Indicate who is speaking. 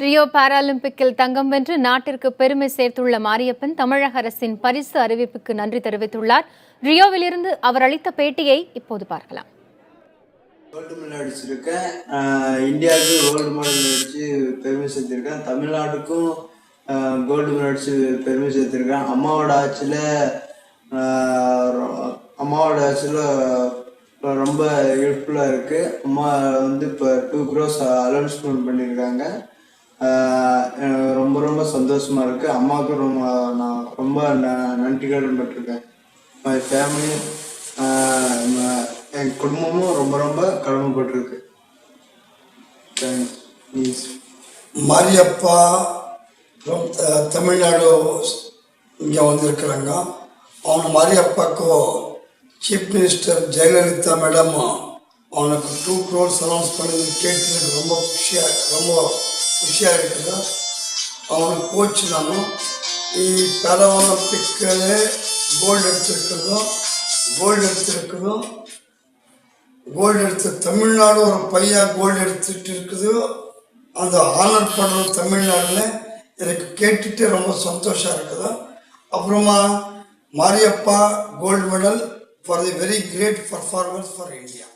Speaker 1: Rio பாராலிம்பிக்கில் தங்கம் வென்று நாட்டிற்கு பெருமை சேர்த்துள்ள மாரியப்பன் தமிழக அரசின் பரிசு அறிவிப்புக்கு நன்றி தெரிவித்துள்ளார். ரியோவிலிருந்து அவர் அளித்த பேட்டியை இப்போது பார்க்கலாம்.
Speaker 2: கோல்டு மெடல் அடிச்சிருக்கேன், இந்தியாவுக்கு கோல்டு மெடல் அடிச்சு பெருமை சேர்த்திருக்கேன், தமிழ்நாட்டுக்கும் கோல்டு மெடல் அடிச்சு பெருமை சேர்த்திருக்கேன். அம்மாவோட ஆட்சியில் ரொம்ப ஹெல்ப்ஃபுல்லாக இருக்குது. அம்மா வந்து இப்போ 2 crores அலௌன்ஸ்மெண்ட் பண்ணியிருக்காங்க. ரொம்ப ரொம்ப சந்தோஷமாக இருக்குது. அம்மாவுக்கு நான் ரொம்ப நன்றி கடன் பட்டிருக்கேன். மை ஃபேமிலி, என் குடும்பமும் ரொம்ப ரொம்ப கடமைப்பட்டிருக்கு. தேங்க்ஸ்.
Speaker 3: மாரியப்பா தமிழ்நாடு இங்கே வந்திருக்கிறாங்க. அவங்க மாரியப்பாக்கு சீஃப் மினிஸ்டர் ஜெயலலிதா மேடம் அவனுக்கு 2 crores அனௌன்ஸ் பண்ணது கேட்டு ரொம்ப ಖುಷಿயாக இருக்குது. அவனுக்கு கோச் நானும் பேராலிம்பிக்கில் கோல்டு எடுத்து தமிழ்நாடு ஒரு பையன் கோல்டு எடுத்துட்டு இருக்குது. அந்த ஆனர் பண்ணுற தமிழ்நாட்டில் எனக்கு கேட்டுட்டு ரொம்ப சந்தோஷம் இருக்குது. அப்புறமா Mariyappa gold medal for the very great performance for India.